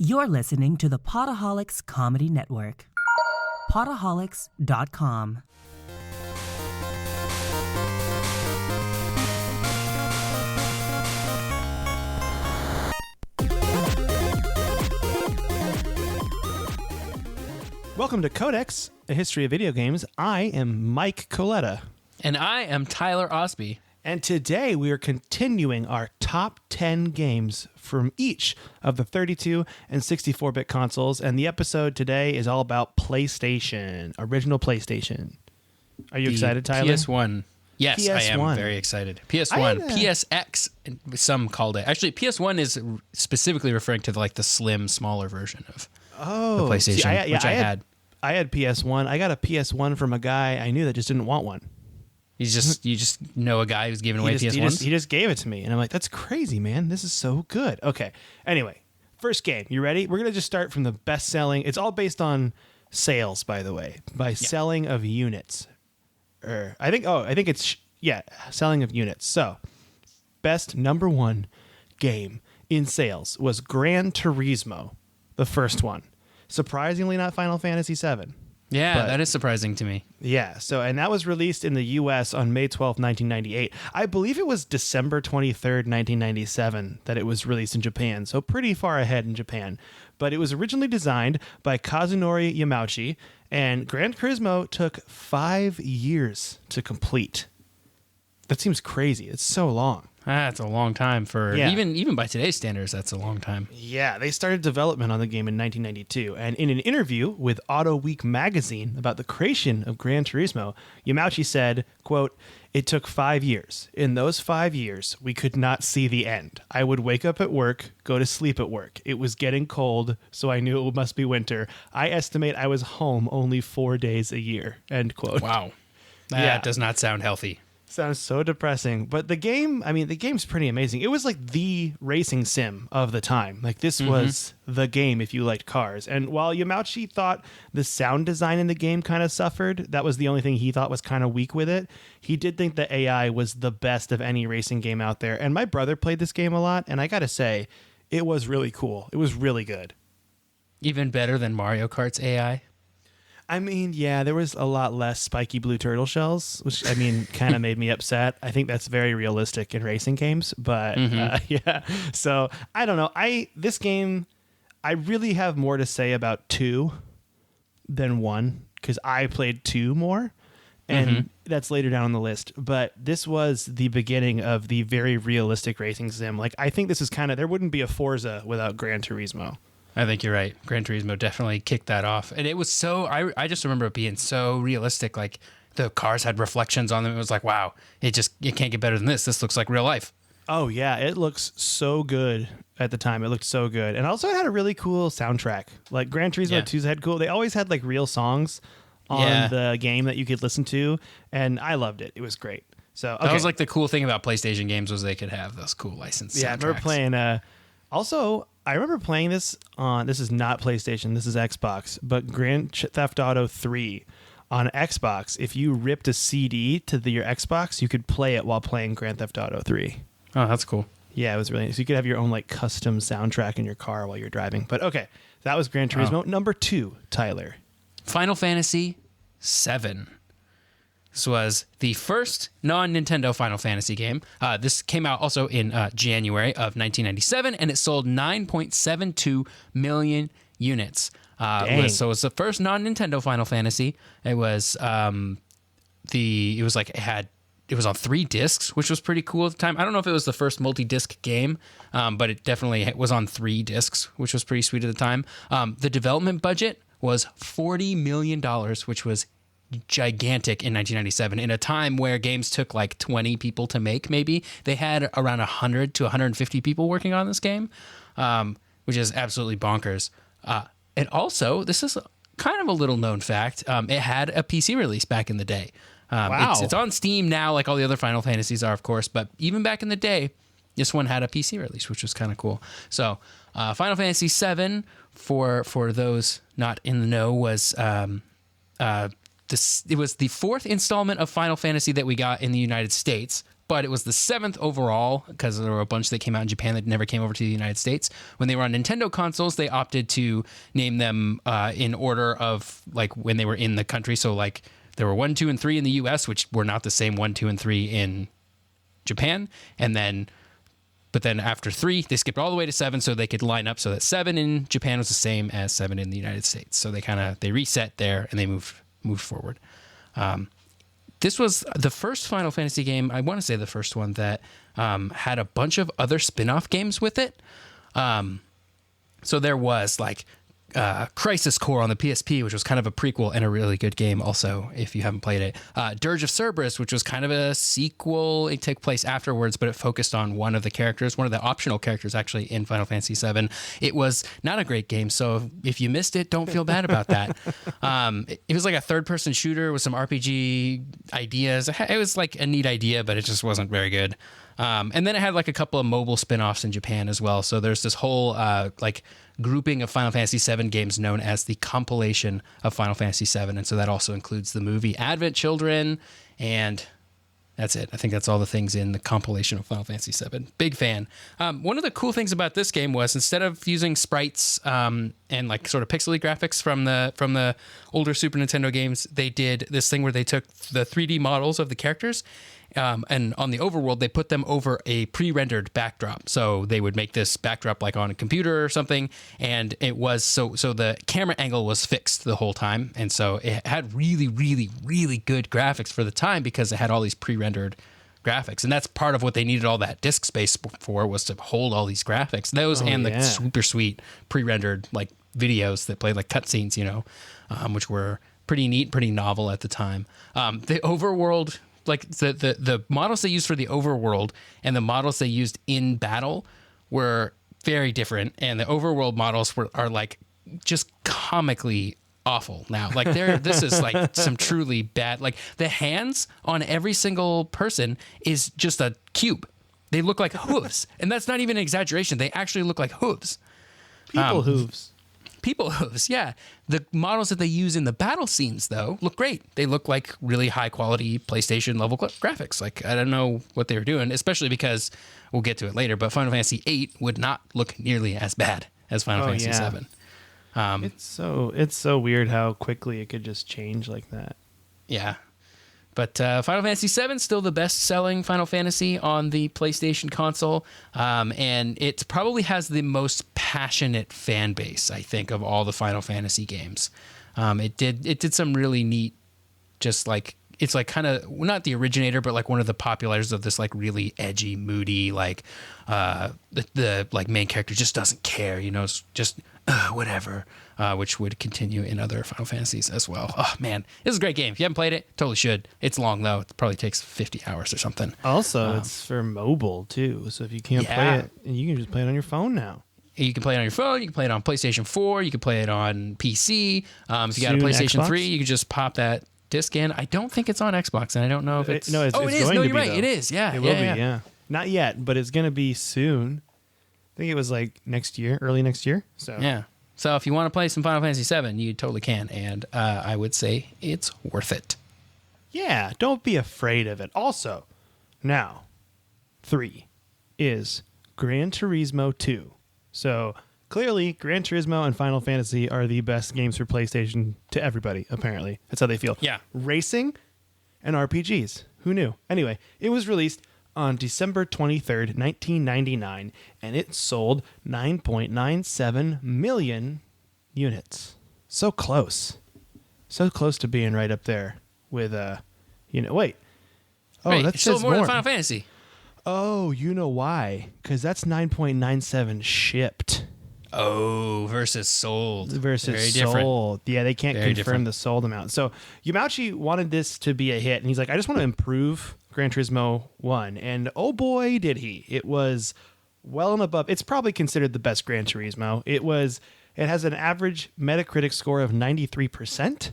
You're listening to the Potaholics Comedy Network. Potaholics.com. Welcome to Codex, a history of video games. I am Mike Coletta. And I am Tyler Osby. And today we are continuing our top 10 games from each of the 32 and 64-bit consoles. And the episode today is all about PlayStation, original PlayStation. Are you excited, Tyler? PS1. Yes, PS1. I am very excited. PS1, PSX, some called it. Actually, PS1 is specifically referring to the slim, smaller version of the PlayStation, which I had. I had PS1. I got a PS1 from a guy I knew that just didn't want one. You just know a guy who's giving away PS1s? He just gave it to me. And I'm like, that's crazy, man. This is so good. Okay. Anyway, first game. You ready? We're going to just start from the best selling. It's all based on sales, by the way, selling of units. I think it's selling of units. So, best number one game in sales was Gran Turismo, the first one. Surprisingly, not Final Fantasy VII. Yeah, that is surprising to me. Yeah, and that was released in the U.S. on May 12th, 1998. I believe it was December 23rd, 1997 that it was released in Japan, so pretty far ahead in Japan. But it was originally designed by Kazunori Yamauchi, and Gran Turismo took 5 years to complete. That seems crazy. It's so long. That's a long time for even by today's standards. That's a long time. Yeah, they started development on the game in 1992, and in an interview with Auto Week magazine about the creation of Gran Turismo, Yamauchi said, quote, "It took 5 years. In those 5 years, we could not see the end. I would wake up at work, go to sleep at work. It was getting cold, so I knew it must be winter. I estimate I was home only 4 days a year." End quote. Wow. That does not sound healthy. Sounds so depressing. But the game's pretty amazing. It was like the racing sim of the time. Like this was the game if you liked cars. And while Yamauchi thought the sound design in the game kind of suffered, that was the only thing he thought was kind of weak with it. He did think the AI was the best of any racing game out there. And my brother played this game a lot, and I got to say, it was really cool. It was really good. Even better than Mario Kart's AI? I mean, yeah, there was a lot less spiky blue turtle shells, which, kind of made me upset. I think that's very realistic in racing games, but yeah. So, I don't know. This game, I really have more to say about 2 than 1, because I played 2 more, and that's later down on the list. But this was the beginning of the very realistic racing sim. Like, I think this is there wouldn't be a Forza without Gran Turismo. I think you're right. Gran Turismo definitely kicked that off. And it was I just remember it being so realistic. Like the cars had reflections on them. It was like, wow, it can't get better than this. This looks like real life. Oh, yeah. It looks so good at the time. It looked so good. And also it had a really cool soundtrack. Like Gran Turismo 2's had cool. They always had like real songs on the game that you could listen to. And I loved it. It was great. So that was like the cool thing about PlayStation games was they could have those cool licensed soundtracks. I remember playing... I remember playing this on, this is not PlayStation, this is Xbox, but Grand Theft Auto 3 on Xbox, if you ripped a CD to your Xbox, you could play it while playing Grand Theft Auto 3. Oh, that's cool. Yeah, it was really nice. So you could have your own custom soundtrack in your car while you're driving. But okay, that was Gran Turismo. Oh. Number 2, Tyler. Final Fantasy VII. This was the first non-Nintendo Final Fantasy game. This came out also in January of 1997, and it sold 9.72 million units. So it was the first non-Nintendo Final Fantasy. It was it was on 3 discs, which was pretty cool at the time. I don't know if it was the first multi-disc game, but it definitely was on 3 discs, which was pretty sweet at the time. The development budget was $40 million, which was gigantic in 1997 in a time where games took like 20 people to make. Maybe they had around 100 to 150 people working on this game, which is absolutely bonkers. And also, this is kind of a little known fact. It had a PC release back in the day. Wow. It's on Steam now, like all the other Final Fantasies are, of course, but even back in the day, this one had a PC release, which was kind of cool. So Final Fantasy VII, for those not in the know, was it was the 4th installment of Final Fantasy that we got in the United States, but it was the 7th overall because there were a bunch that came out in Japan that never came over to the United States. When they were on Nintendo consoles, they opted to name them in order of like when they were in the country. So like there were 1, 2, and 3 in the US, which were not the same 1, 2, and 3 in Japan. But then after 3, they skipped all the way to 7 so they could line up so that 7 in Japan was the same as 7 in the United States. So they reset there and they moved forward. This was the first Final Fantasy game, I want to say the first one, that had a bunch of other spin-off games with it. So there was like Crisis Core on the PSP, which was kind of a prequel and a really good game also, if you haven't played it. Dirge of Cerberus, which was kind of a sequel. It took place afterwards, but it focused on one of the characters, one of the optional characters actually in Final Fantasy VII. It was not a great game, so if you missed it, don't feel bad about that. It was like a third-person shooter with some RPG ideas. It was like a neat idea, but it just wasn't very good. And then it had like a couple of mobile spin-offs in Japan as well. So there's this whole like grouping of Final Fantasy VII games known as the compilation of Final Fantasy VII. And so that also includes the movie Advent Children, and that's it. I think that's all the things in the compilation of Final Fantasy VII. Big fan. One of the cool things about this game was instead of using sprites and like sort of pixely graphics from the older Super Nintendo games, they did this thing where they took the 3D models of the characters and on the overworld, they put them over a pre-rendered backdrop. So they would make this backdrop like on a computer or something, and it was so the camera angle was fixed the whole time, and so it had really, really, really good graphics for the time because it had all these pre-rendered graphics, and that's part of what they needed all that disk space for, was to hold all these graphics. Those the super sweet pre-rendered like videos that played like cutscenes, which were pretty neat, pretty novel at the time. The overworld. Like the models they used for the overworld and the models they used in battle were very different, and the overworld models are like just comically awful now. Like this is like some truly bad. Like the hands on every single person is just a cube. They look like hooves, and that's not even an exaggeration. They actually look like hooves. People hooves, yeah. The models that they use in the battle scenes, though, look great. They look like really high-quality PlayStation level graphics. Like, I don't know what they were doing, especially because, we'll get to it later, but Final Fantasy VIII would not look nearly as bad as Final Fantasy VII. It's so weird how quickly it could just change like that. Yeah. But Final Fantasy VII is still the best-selling Final Fantasy on the PlayStation console, and it probably has the most passionate fan base, I think, of all the Final Fantasy games. It did some really neat, just like, it's like kind of not the originator, but like one of the populators of this like really edgy, moody, like the like main character just doesn't care, it's just whatever. Which would continue in other Final Fantasies as well. Oh, man. This is a great game. If you haven't played it, totally should. It's long, though. It probably takes 50 hours or something. Also, it's for mobile, too. So if you can't play it, you can just play it on your phone now. You can play it on your phone. You can play it on PlayStation 4. You can play it on PC. If you got a PlayStation Xbox? 3, you can just pop that disc in. I don't think it's on Xbox, and I don't know if it's... it is. No, you're right. It is. Yeah. It will be, yeah. Not yet, but it's going to be soon. I think it was like next year, early next year. So yeah. So if you want to play some Final Fantasy VII, you totally can, and I would say it's worth it. Yeah, don't be afraid of it. Also, now, 3 is Gran Turismo 2. So clearly, Gran Turismo and Final Fantasy are the best games for PlayStation to everybody, apparently. That's how they feel. Yeah. Racing and RPGs. Who knew? Anyway, it was released on December 23rd, 1999, and it sold 9.97 million units. So close. So close to being right up there with, wait. Oh, Wait, that it says sold more than Final Fantasy. Oh, you know why? Because that's 9.97 shipped. Oh, versus sold. Versus Very sold. Different. Yeah, they can't Very confirm different. the sold amount. So Yamauchi wanted this to be a hit, and he's like, I just want to improve Gran Turismo 1. And oh boy, did he. It was well and above. It's probably considered the best Gran Turismo. It has an average Metacritic score of 93%,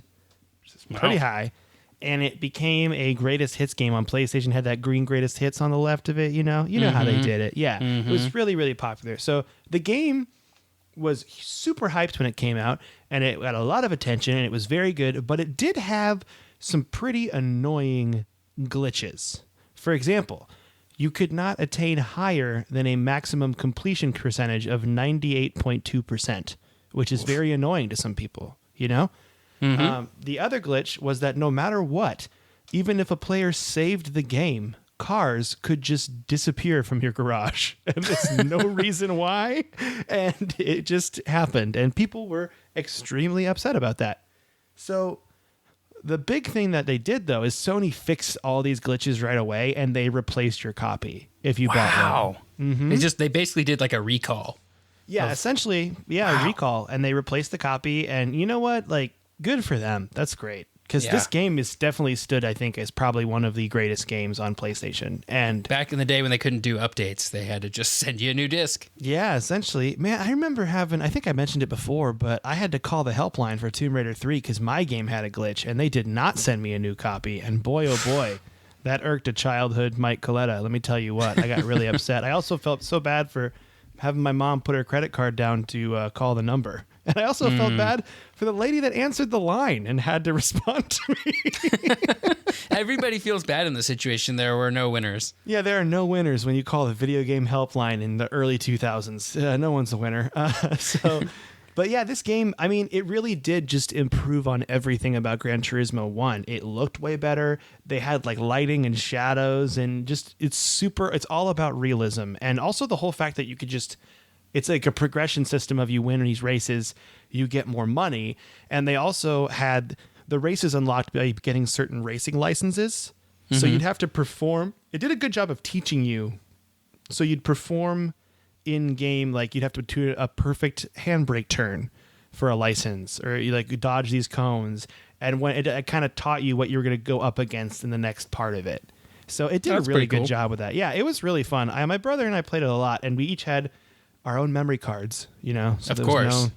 which is pretty high. And it became a greatest hits game on PlayStation. Had that green greatest hits on the left of it, you know how they did it. Yeah, It was really, really popular. So the game was super hyped when it came out, and it got a lot of attention, and it was very good, but it did have some pretty annoying glitches. For example, you could not attain higher than a maximum completion percentage of 98.2%, which is very annoying to some people, you know? The other glitch was that no matter what, even if a player saved the game, cars could just disappear from your garage. And there's no reason why. And it just happened. And people were extremely upset about that. So the big thing that they did, though, is Sony fixed all these glitches right away, and they replaced your copy if you bought one. They basically did like a recall. Yeah, essentially, a recall. And they replaced the copy. And you know what? Like, good for them. That's great. Because this game is definitely stood, I think, as probably one of the greatest games on PlayStation. And back in the day when they couldn't do updates, they had to just send you a new disc. Yeah, essentially. Man, I remember I think I mentioned it before, but I had to call the helpline for Tomb Raider 3 because my game had a glitch, and they did not send me a new copy. And boy, oh boy, that irked a childhood Mike Coletta. Let me tell you what, I got really upset. I also felt so bad for having my mom put her credit card down to call the number. And I also felt bad for the lady that answered the line and had to respond to me. Everybody feels bad in the situation. There were no winners. Yeah, there are no winners when you call the video game helpline in the early 2000s. No one's a winner. But yeah, this game, I mean, it really did just improve on everything about Gran Turismo 1. It looked way better. They had like lighting and shadows and just, it's all about realism. And also the whole fact that you could just, it's like a progression system of you win these races, you get more money. And they also had the races unlocked by getting certain racing licenses. So you'd have to perform. It did a good job of teaching you. So you'd perform in game, like you'd have to do a perfect handbrake turn for a license, or you like dodge these cones. And when it kind of taught you what you were going to go up against in the next part of it. So it did a really good job with that. Yeah, it was really fun. My brother and I played it a lot, and we each had our own memory cards, you know. So of course.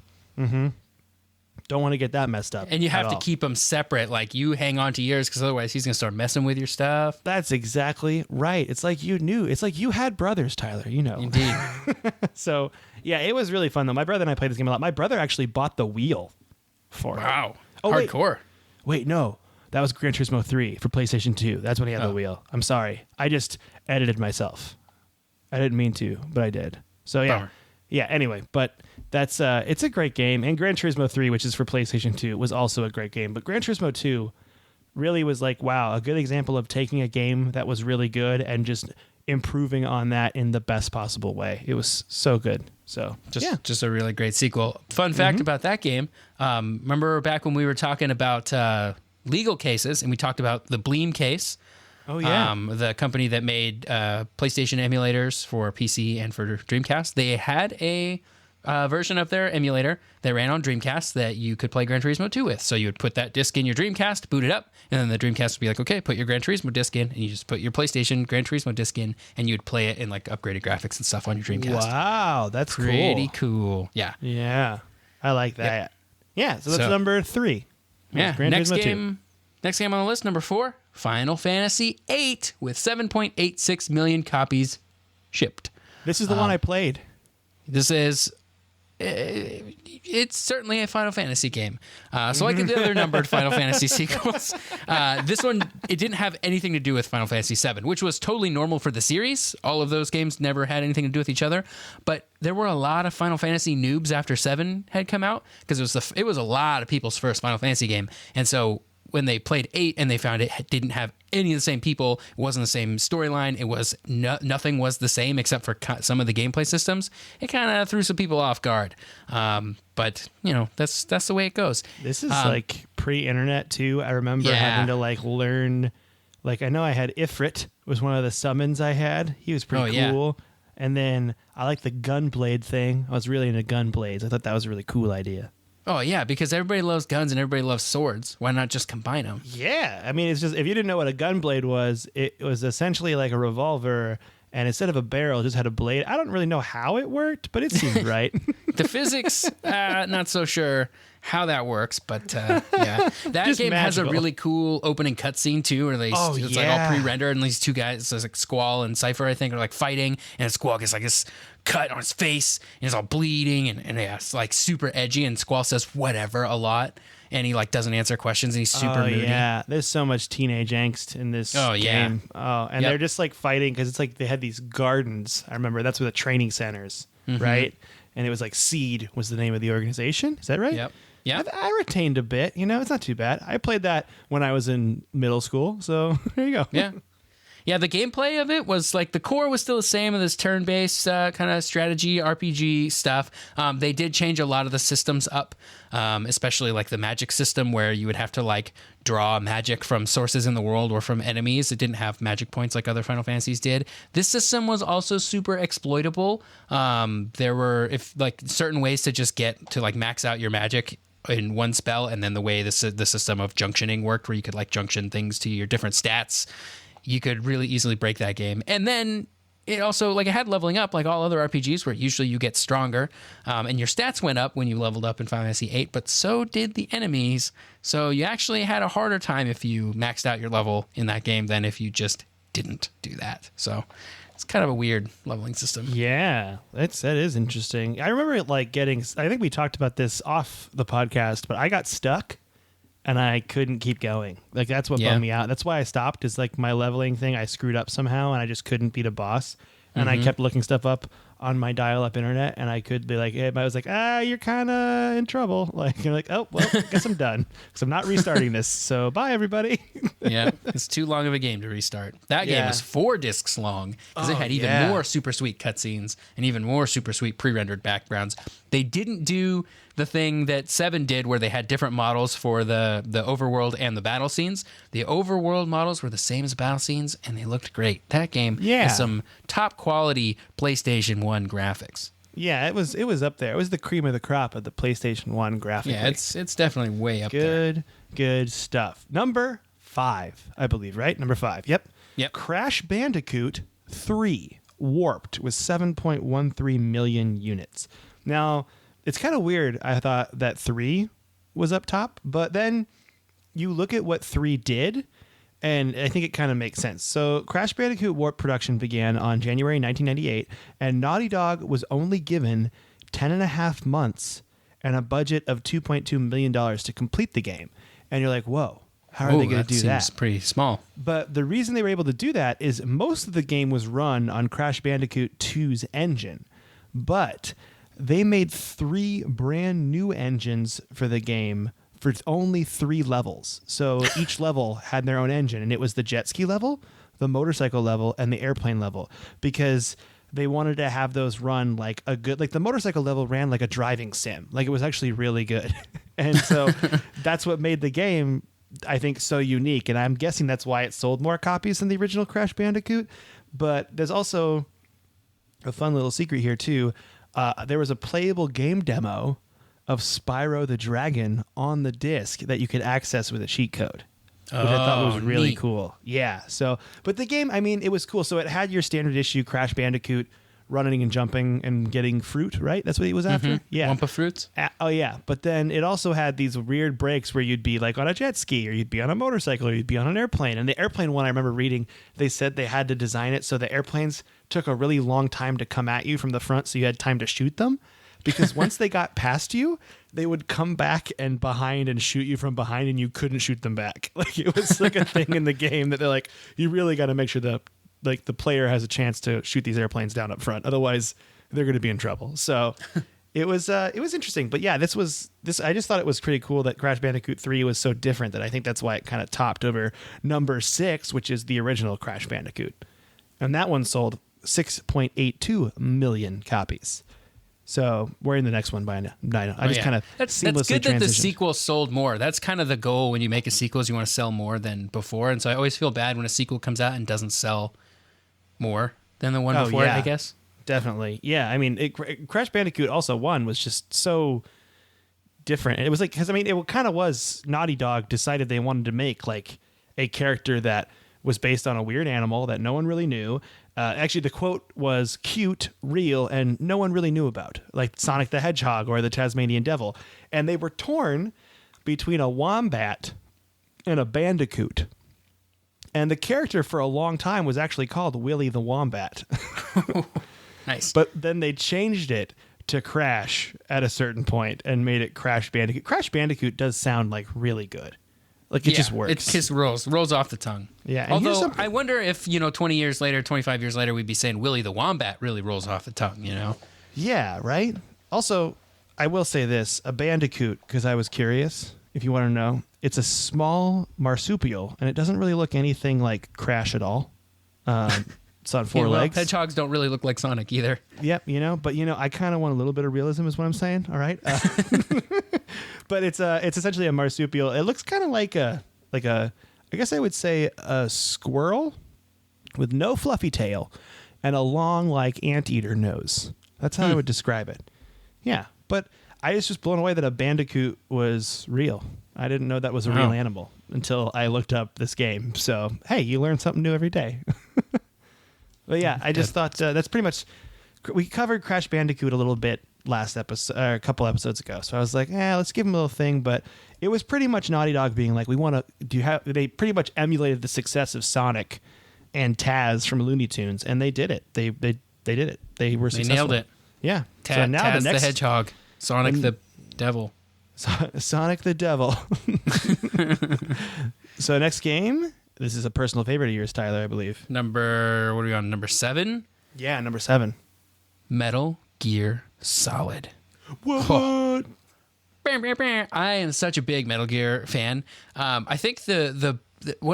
Don't want to get that messed up. And you have to keep them separate. Like you hang on to yours because otherwise he's going to start messing with your stuff. That's exactly right. It's like you knew. It's like you had brothers, Tyler, you know. Indeed. So, yeah, it was really fun, though. My brother and I played this game a lot. My brother actually bought the wheel for it. Wow. Oh, hardcore. Wait, no. That was Gran Turismo 3 for PlayStation 2. That's when he had the wheel. I'm sorry. I just edited myself. I didn't mean to, but I did. So, yeah. Bummer. Yeah, anyway, but that's it's a great game. And Gran Turismo 3, which is for PlayStation 2, was also a great game. But Gran Turismo 2 really was like, wow, a good example of taking a game that was really good and just improving on that in the best possible way. It was so good. So just a really great sequel. Fun fact about that game. Remember back when we were talking about legal cases and we talked about the Bleem case? Oh, yeah. The company that made PlayStation emulators for PC and for Dreamcast, they had a version of their emulator that ran on Dreamcast that you could play Gran Turismo 2 with. So you would put that disc in your Dreamcast, boot it up, and then the Dreamcast would be like, okay, put your Gran Turismo disc in, and you just put your PlayStation Gran Turismo disc in, and you would play it in like upgraded graphics and stuff on your Dreamcast. Wow, that's pretty cool. Yeah. Yeah, I like that. Yeah, so that's number 3. Yeah, next game on the list, number 4, Final Fantasy VIII with 7.86 million copies shipped. This is the one I played. This is... it's certainly a Final Fantasy game. So like the other numbered Final Fantasy sequels, this one, it didn't have anything to do with Final Fantasy VII, which was totally normal for the series. All of those games never had anything to do with each other. But there were a lot of Final Fantasy noobs after 7 had come out because it was a lot of people's first Final Fantasy game. And so when they played 8 and they found it didn't have any of the same people, it wasn't the same storyline, it was nothing was the same except for some of the gameplay systems, it kind of threw some people off guard. But you know, that's the way it goes. This is like pre-internet too. I remember having to like learn, like I know I had Ifrit was one of the summons I had. He was pretty cool. Yeah. And then I like the Gunblade thing. I was really into Gunblades. I thought that was a really cool idea. Oh, yeah, because everybody loves guns and everybody loves swords. Why not just combine them? Yeah. I mean, it's just, if you didn't know what a gunblade was, it was essentially like a revolver, and instead of a barrel, it just had a blade. I don't really know how it worked, but it seemed right. The physics, not so sure how that works, but yeah. That just game magical. has a really cool opening cutscene, too, where it's like all pre-rendered, and these two guys, it's like Squall and Cypher, I think, are like fighting, and Squall gets like this cut on his face and he's all bleeding and yeah, it's like super edgy, and Squall says whatever a lot, and he like doesn't answer questions, and he's super moody. Yeah, there's so much teenage angst in this game. And Yep. they're just like fighting because it's like they had these gardens. I remember that's where the training centers, right? And it was like Seed was the name of the organization. Is that right? Yep. Yeah. I retained a bit. You know, it's not too bad. I played that when I was in middle school. So there you go. Yeah. Yeah, the gameplay of it was like the core was still the same of this turn-based kind of strategy RPG stuff. They did change a lot of the systems up, especially like the magic system where you would have to like draw magic from sources in the world or from enemies. It didn't have magic points like other Final Fantasies did. This system was also super exploitable. There were certain ways to just get to like max out your magic in one spell, and then the way the system of junctioning worked, where you could like junction things to your different stats, you could really easily break that game. And then it also, like, it had leveling up like all other RPGs, where usually you get stronger, and your stats went up when you leveled up in Final Fantasy VIII, but so did the enemies. So you actually had a harder time if you maxed out your level in that game than if you just didn't do that. So it's kind of a weird leveling system. Yeah, that is interesting. I remember it like getting, I think we talked about this off the podcast, but I got stuck and I couldn't keep going. Like, that's what bummed me out. That's why I stopped, is like my leveling thing, I screwed up somehow and I just couldn't beat a boss. And I kept looking stuff up on my dial-up internet, and I could be like, I was like, you're kind of in trouble. Like, you're like, oh, well, I guess I'm done, because I'm not restarting this. So bye, everybody. Yeah, it's too long of a game to restart. That game was 4 discs long, because it had even more super sweet cutscenes and even more super sweet pre-rendered backgrounds. They didn't do the thing that 7 did, where they had different models for the overworld and the battle scenes. The overworld models were the same as the battle scenes, and they looked great. That game has some top quality PlayStation 1 graphics. Yeah, it was up there. It was the cream of the crop of the PlayStation 1 graphics. Yeah, it's definitely way up there. Good stuff. Number 5, I believe, right? Number 5. Yep. Crash Bandicoot 3 Warped with 7.13 million units. Now, it's kind of weird, I thought, that 3 was up top, but then you look at what 3 did, and I think it kind of makes sense. So Crash Bandicoot Warped production began on January 1998, and Naughty Dog was only given 10.5 months and a budget of $2.2 million to complete the game. And you're like, whoa, how are they going to do that? Seems pretty small. But the reason they were able to do that is most of the game was run on Crash Bandicoot 2's engine, but they made 3 brand new engines for the game for only 3 levels. So each level had their own engine, and it was the jet ski level, the motorcycle level, and the airplane level, because they wanted to have those run like a good, like the motorcycle level ran like a driving sim. Like, it was actually really good. And so that's what made the game, I think, so unique. And I'm guessing that's why it sold more copies than the original Crash Bandicoot. But there's also a fun little secret here too. There was a playable game demo of Spyro the Dragon on the disc that you could access with a cheat code, which I thought was really neat. cool. Yeah. So, but the game, I mean, it was cool. So it had your standard issue Crash Bandicoot running and jumping and getting fruit, right? That's what he was after? Yeah. Wumpa fruits? Oh, yeah. But then it also had these weird breaks where you'd be like on a jet ski, or you'd be on a motorcycle, or you'd be on an airplane. And the airplane one, I remember reading, they said they had to design it so the airplanes took a really long time to come at you from the front, so you had time to shoot them. Because once they got past you, they would come back and behind and shoot you from behind, and you couldn't shoot them back. Like, it was like a thing in the game that they're like, you really got to make sure the player has a chance to shoot these airplanes down up front. Otherwise, they're going to be in trouble. So it was interesting. But yeah, this. I just thought it was pretty cool that Crash Bandicoot 3 was so different, that I think that's why it kind of topped over number 6, which is the original Crash Bandicoot. And that one sold 6.82 million copies. So we're in the next one by now. I just kind of that's seamlessly good that the transitioned. sequel sold more. That's kind of the goal when you make a sequel, is you want to sell more than before. And so I always feel bad when a sequel comes out and doesn't sell more than the one before it, I guess. Definitely. Yeah. I mean, Crash Bandicoot also 1 was just so different. It was like, because I mean, it kind of was Naughty Dog decided they wanted to make like a character that was based on a weird animal that no one really knew. Actually, the quote was cute, real, and no one really knew about, like Sonic the Hedgehog or the Tasmanian Devil. And they were torn between a wombat and a bandicoot. And the character for a long time was actually called Willy the Wombat. Nice. But then they changed it to Crash at a certain point and made it Crash Bandicoot. Crash Bandicoot does sound like really good. Like it just works. It just rolls off the tongue. Yeah. Although I wonder if 20 years later, 25 years later, we'd be saying Willy the Wombat really rolls off the tongue. Yeah. Right. Also, I will say this: a bandicoot, because I was curious. If you want to know, it's a small marsupial, and it doesn't really look anything like Crash at all. It's on four legs. Hedgehogs don't really look like Sonic either. Yep, but I kind of want a little bit of realism, is what I'm saying. All right, but it's essentially a marsupial. It looks kind of like a I guess I would say a squirrel with no fluffy tail and a long like anteater nose. That's how I would describe it. Yeah, but I was just blown away that a bandicoot was real. I didn't know that was a real animal until I looked up this game. So hey, you learn something new every day. But yeah, I just thought that's pretty much. We covered Crash Bandicoot a little bit last episode, a couple episodes ago. So I was like, let's give him a little thing. But it was pretty much Naughty Dog being like, we want to. They pretty much emulated the success of Sonic and Taz from Looney Tunes, and they did it. They did it. They were successful. They nailed it. Yeah. So now Taz the Hedgehog, Sonic the Devil. Sonic the Devil. So next game. This is a personal favorite of yours, Tyler, I believe. What are we on? Number 7? Yeah, number 7. Metal Gear Solid. What? I am such a big Metal Gear fan. I think the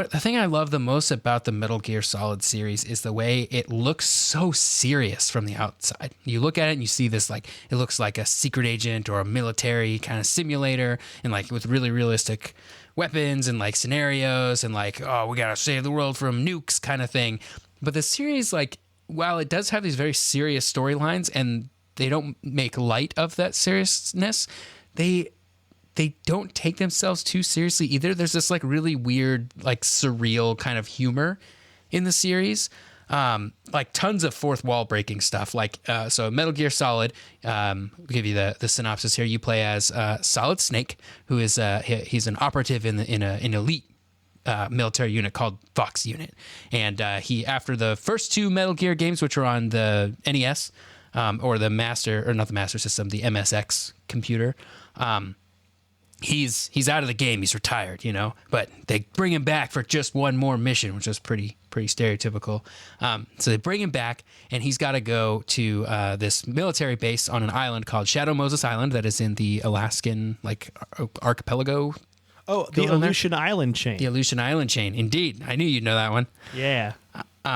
thing I love the most about the Metal Gear Solid series is the way it looks so serious from the outside. You look at it and you see this it looks like a secret agent or a military kind of simulator, and with really realistic weapons and scenarios and we gotta save the world from nukes kind of thing. But the series, while it does have these very serious storylines and they don't make light of that seriousness, they don't take themselves too seriously either. There's this really weird, surreal kind of humor in the series. Tons of fourth wall breaking stuff. So Metal Gear Solid, we'll give you the synopsis here. You play as Solid Snake, who is he's an operative in an elite military unit called Fox Unit. And he, after the first 2 Metal Gear games, which were on the NES, or the Master, or not the Master System, the MSX computer, he's out of the game. He's retired, but they bring him back for just one more mission, which is pretty stereotypical. So they bring him back, and he's got to go to this military base on an island called Shadow Moses Island that is in the Alaskan archipelago. Oh, the Aleutian Island chain. The Aleutian Island chain, indeed. I knew you'd know that one. Yeah.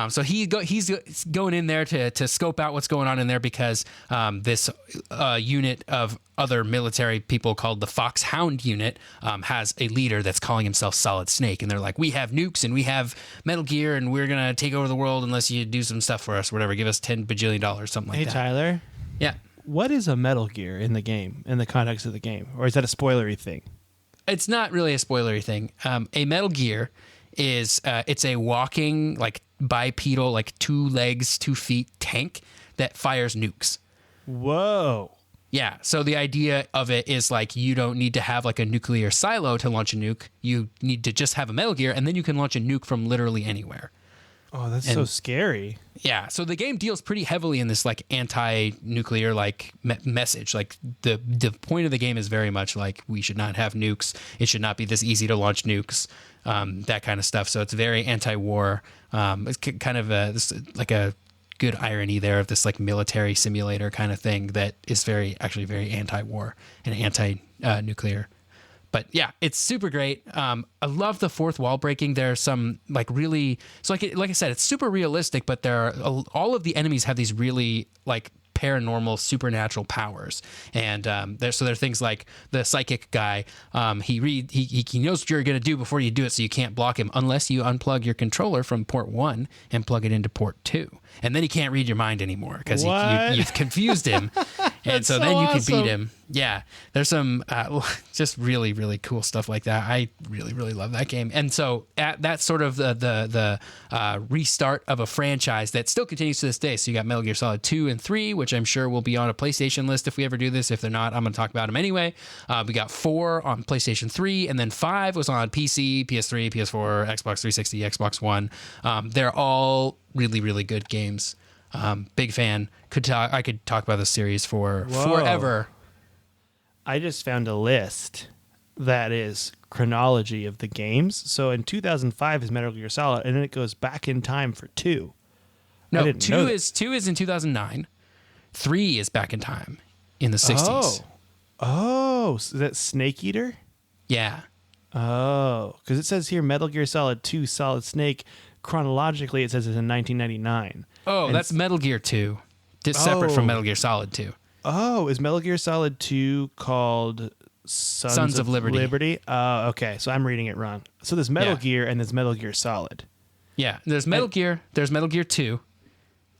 So he's going in there to scope out what's going on in there because this unit of other military people called the Foxhound Unit has a leader that's calling himself Solid Snake. And they're like, we have nukes and we have Metal Gear and we're going to take over the world unless you do some stuff for us, whatever. Give us $10 bajillion, something like that. Hey, Tyler. Yeah. What is a Metal Gear in the game, in the context of the game? Or is that a spoilery thing? It's not really a spoilery thing. A Metal Gear is it's a walking bipedal 2 legs 2 feet tank that fires nukes. Whoa. Yeah, so the idea of it is you don't need to have a nuclear silo to launch a nuke. You need to just have a Metal Gear, and then you can launch a nuke from literally anywhere. Oh, that's so scary. Yeah, so the game deals pretty heavily in this anti-nuclear message. The point of the game is very much we should not have nukes. It should not be this easy to launch nukes. That kind of stuff. So it's very anti-war. It's kind of a good irony there of this military simulator kind of thing that is very anti-war and anti-nuclear. But yeah, it's super great. I love the fourth wall breaking. There's some really, so like I said, it's super realistic, but all of the enemies have these really paranormal supernatural powers, and there are things like the psychic guy. He knows what you're going to do before you do it, so you can't block him unless you unplug your controller from port 1 and plug it into port 2, and then he can't read your mind anymore because you've confused him, and so then you can beat him. Yeah, there's some just really, really cool stuff like that. I really, really love that game. And so that's sort of the restart of a franchise that still continues to this day. So you got Metal Gear Solid 2 and 3, which I'm sure will be on a PlayStation list if we ever do this. If they're not, I'm going to talk about them anyway. We got 4 on PlayStation 3, and then 5 was on PC, PS3, PS4, Xbox 360, Xbox One. They're all really, really good games. Big fan. I could talk about this series for Whoa. forever. I just found a list that is chronology of the games. So in 2005 is Metal Gear Solid, and then it goes back in time for 2. No, 2 is in 2009. 3 is back in time in the 60s. Oh, is that Snake Eater? Yeah. Oh, because it says here Metal Gear Solid 2 Solid Snake. Chronologically, it says it's in 1999. Oh, And that's Metal Gear 2. Separate from Metal Gear Solid 2. Oh, is Metal Gear Solid 2 called Sons of Liberty? Oh, okay. So I'm reading it wrong. So there's Metal Gear and there's Metal Gear Solid. Yeah, there's Metal Gear, there's Metal Gear 2,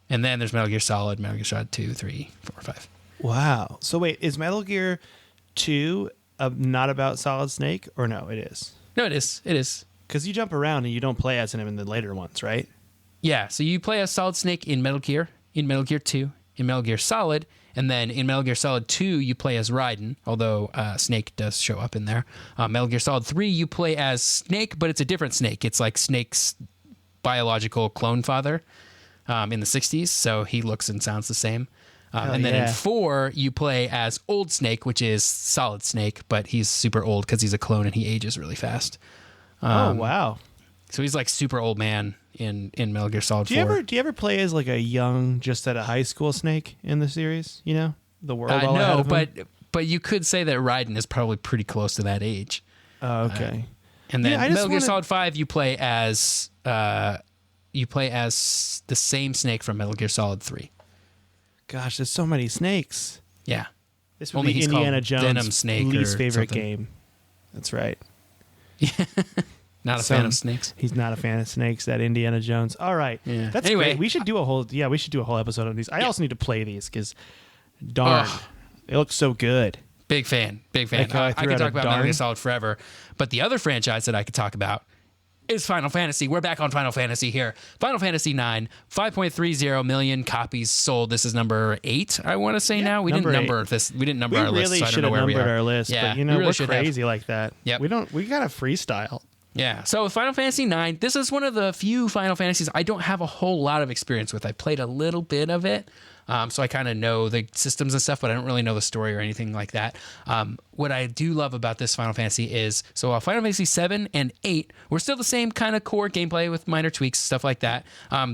and then there's Metal Gear Solid 2, 3, 4, 5. Wow. So wait, is Metal Gear 2 not about Solid Snake, or no? It is. No, it is. It is. Because you jump around and you don't play as him in the later ones, right? Yeah. So you play as Solid Snake in Metal Gear 2, in Metal Gear Solid, and then in Metal Gear Solid 2 you play as Raiden, although Snake does show up in there. Metal Gear Solid 3 you play as Snake, but it's a different Snake. It's like Snake's biological clone father in the 60s, so he looks and sounds the same. And then in 4, you play as Old Snake, which is Solid Snake, but he's super old because he's a clone and he ages really fast. Oh, wow. So he's like super old man in Metal Gear Solid 4. Do you ever play as like a young, just at a high school Snake in the series? You know, the world all ahead of him? but you could say that Raiden is probably pretty close to that age. Oh, okay. And then Metal Gear Solid 5, you play as the same Snake from Metal Gear Solid 3. Gosh, there's so many snakes. Yeah. This would be Indiana Jones' Venom Snake least favorite something. game. That's right. Not a fan of snakes. He's not a fan of snakes. That Indiana Jones. All right. Yeah. That's Anyway. great. We should do a whole episode on these. I also need to play these because, darn, they look so good. Big fan. Big fan. Like how I I threw could out talk a about Metal darn. Gear Solid forever, but the other franchise that I could talk about is Final Fantasy. We're back on Final Fantasy here. Final Fantasy 9, 5.30 million copies sold. This is number 8, I want to say now. We didn't number this. We didn't number our list. We so I really don't should know have where we numbered are. our list, Yeah, but you know, we really we're should have. crazy like that. Yep. We got to freestyle. Yeah. So Final Fantasy 9, this is one of the few Final Fantasies I don't have a whole lot of experience with. I played a little bit of it. So I kind of know the systems and stuff, but I don't really know the story or anything like that. What I do love about this Final Fantasy is, Final Fantasy 7 and 8 were still the same kind of core gameplay with minor tweaks, stuff like that.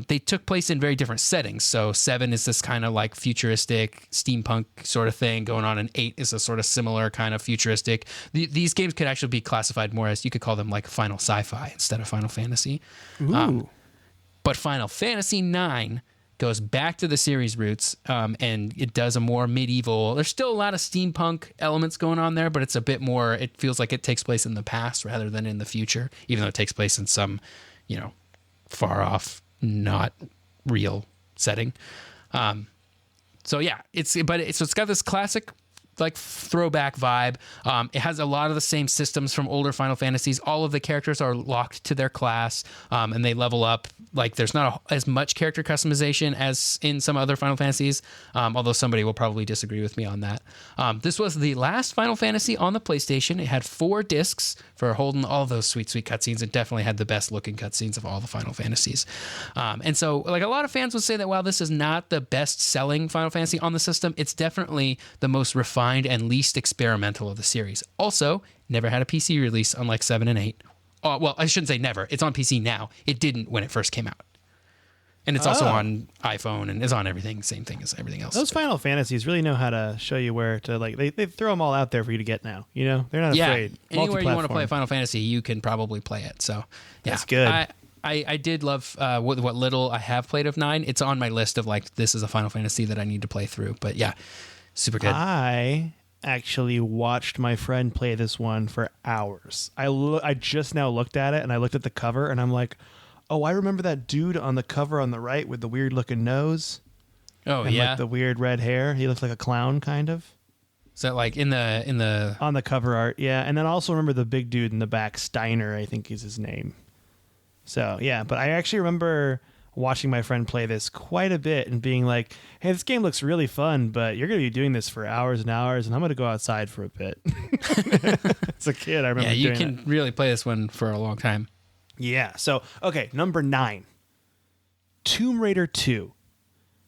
They took place in very different settings. So 7 is this kind of like futuristic steampunk sort of thing going on, and 8 is a sort of similar kind of futuristic. These games could actually be classified more as, you could call them like Final Sci-Fi instead of Final Fantasy. But Final Fantasy 9 goes back to the series roots, and it does a more medieval. There's still a lot of steampunk elements going on there, but it's a bit more. It feels like it takes place in the past rather than in the future, even though it takes place in some, far off, not real setting. So yeah, it's got this classic like throwback vibe. It has a lot of the same systems from older Final Fantasies. All of the characters are locked to their class, and they level up. Like there's not as much character customization as in some other Final Fantasies, although somebody will probably disagree with me on that. This was the last Final Fantasy on the PlayStation. It had 4 discs for holding all those sweet, sweet cutscenes. It definitely had the best looking cutscenes of all the Final Fantasies. And so like a lot of fans would say that while this is not the best selling Final Fantasy on the system, it's definitely the most refined and least experimental of the series. Also, never had a PC release, unlike 7 and 8. Well, I shouldn't say never. It's on PC now. It didn't when it first came out. And it's also on iPhone and is on everything. Same thing as everything else. Those Final Fantasies really know how to show you where to, like, they throw them all out there for you to get now. You know, they're not afraid. Anywhere you want to play a Final Fantasy, you can probably play it. So, yeah. That's good. I did love what little I have played of 9. It's on my list of, like, this is a Final Fantasy that I need to play through. But, yeah, super good. I actually watched my friend play this one for hours. I just now looked at it, and I looked at the cover, and I'm like, oh, I remember that dude on the cover on the right with the weird looking nose. Oh, and yeah. like the weird red hair. He looks like a clown, kind of. Is that like in the on the cover art? Yeah, and then I also remember the big dude in the back, Steiner, I think is his name. So yeah, but I actually remember watching my friend play this quite a bit and being like, hey, this game looks really fun, but you're going to be doing this for hours and hours, and I'm going to go outside for a bit. As a kid, I remember Yeah, you doing can that. really play this one for a long time. Yeah, so, okay, number 9. Tomb Raider 2.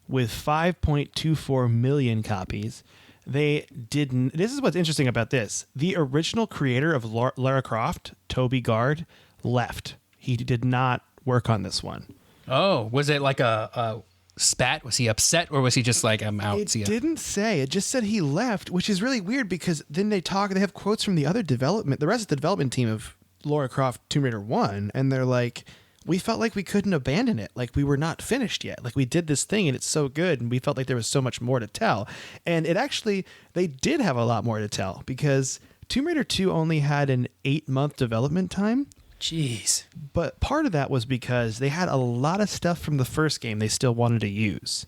with 5.24 million copies. They didn't. This is what's interesting about this. The original creator of Lara Croft, Toby Gard, left. He did not work on this one. Oh, was it like a spat? Was he upset, or was he just like, I'm out? It didn't say. It just said he left, which is really weird because then they have quotes from the rest of the development team of Lara Croft Tomb Raider 1, and they're like, we felt like we couldn't abandon it. Like, we were not finished yet. Like, we did this thing and it's so good, and we felt like there was so much more to tell. And they did have a lot more to tell, because Tomb Raider 2 only had an 8-month development time. Jeez. But part of that was because they had a lot of stuff from the first game they still wanted to use.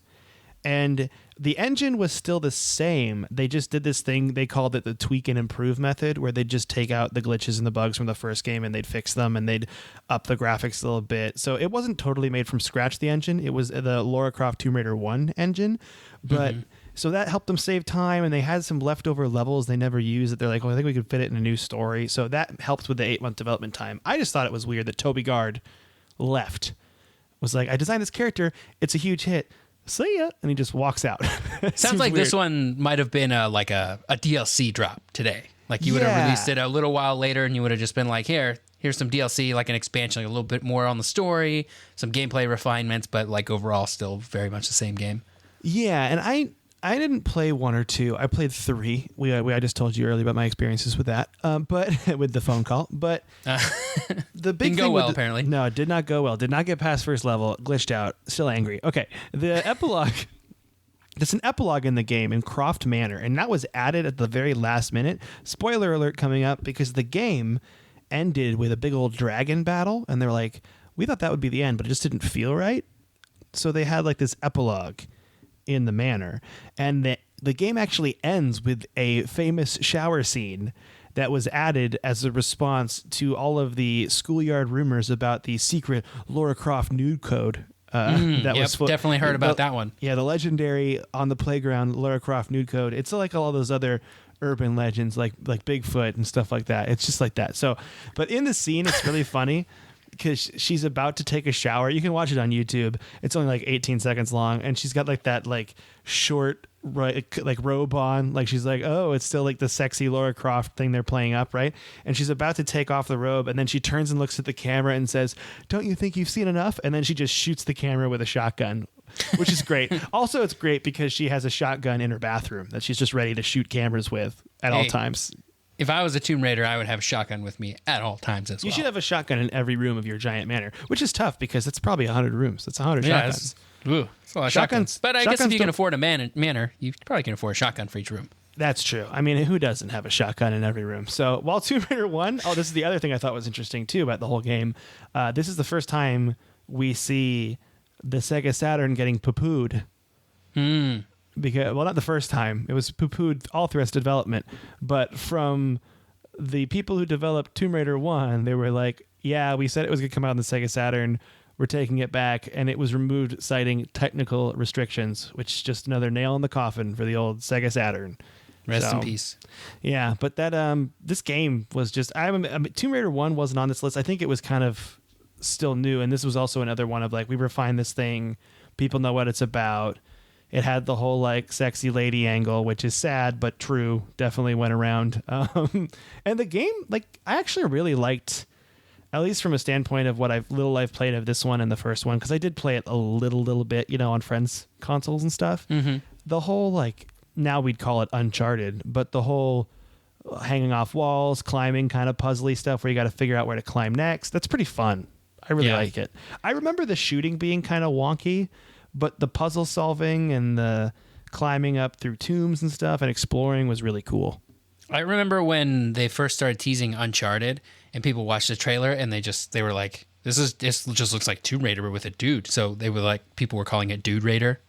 And the engine was still the same. They just did this thing, they called it the tweak and improve method, where they'd just take out the glitches and the bugs from the first game and they'd fix them and they'd up the graphics a little bit. So it wasn't totally made from scratch, the engine. It was the Lara Croft Tomb Raider 1 engine. But so that helped them save time, and they had some leftover levels they never used that they're like, well, I think we could fit it in a new story. So that helped with the 8-month development time. I just thought it was weird that Toby Gard left. Was like, I designed this character. It's a huge hit. See ya. And he just walks out. Sounds like weird. This one might have been a DLC drop today. Like, you would have released it a little while later, and you would have just been like, here's some DLC, like an expansion, like a little bit more on the story, some gameplay refinements, but like overall still very much the same game. Yeah, and I didn't play 1 or 2. I played 3. I just told you earlier about my experiences with that, but with the phone call. But the big didn't thing go well, apparently. No, it did not go well. Did not get past first level. Glitched out. Still angry. Okay, the epilogue. There's an epilogue in the game in Croft Manor, and that was added at the very last minute. Spoiler alert coming up, because the game ended with a big old dragon battle, and they're like, we thought that would be the end, but it just didn't feel right. So they had like this epilogue in the manor, and the game actually ends with a famous shower scene that was added as a response to all of the schoolyard rumors about the secret Lara Croft nude code. Definitely heard about that one. Yeah, the legendary on the playground Lara Croft nude code. It's like all those other urban legends like Bigfoot and stuff like that. It's just like that. So, but in the scene, it's really funny because she's about to take a shower. You can watch it on YouTube. It's only like 18 seconds long, and she's got like that like short like robe on. Like, she's like, oh, it's still like the sexy Lara Croft thing they're playing up, right? And she's about to take off the robe, and then she turns and looks at the camera and says, don't you think you've seen enough? And then she just shoots the camera with a shotgun, which is great. Also, it's great because she has a shotgun in her bathroom that she's just ready to shoot cameras with at all times. If I was a Tomb Raider, I would have a shotgun with me at all times as well. You should have a shotgun in every room of your giant manor, which is tough because it's probably 100 rooms. That's 100 shotguns. It's a lot of shotguns. But I guess if you can afford a manor, you probably can afford a shotgun for each room. That's true. I mean, who doesn't have a shotgun in every room? So while Tomb Raider 1, this is the other thing I thought was interesting too about the whole game. This is the first time we see the Sega Saturn getting poo-pooed. Because, well, not the first time. It was poo-pooed all through its development. But from the people who developed Tomb Raider 1, they were like, yeah, we said it was going to come out on the Sega Saturn. We're taking it back. And it was removed citing technical restrictions, which is just another nail in the coffin for the old Sega Saturn. Rest in peace. Yeah, but that this game was just... Tomb Raider 1 wasn't on this list. I think it was kind of still new. And this was also another one of like, we refined this thing. People know what it's about. It had the whole like sexy lady angle, which is sad but true. Definitely went around. And the game, like, I actually really liked, at least from a standpoint of what I've played of this one and the first one, because I did play it a little bit, on friends' consoles and stuff. The whole like, now we'd call it Uncharted, but the whole hanging off walls, climbing kind of puzzly stuff where you got to figure out where to climb next. That's pretty fun. I really like it. I remember the shooting being kind of wonky. But the puzzle solving and the climbing up through tombs and stuff and exploring was really cool. I remember when they first started teasing Uncharted and people watched the trailer and they were like, this just looks like Tomb Raider with a dude. So they were like, people were calling it Dude Raider.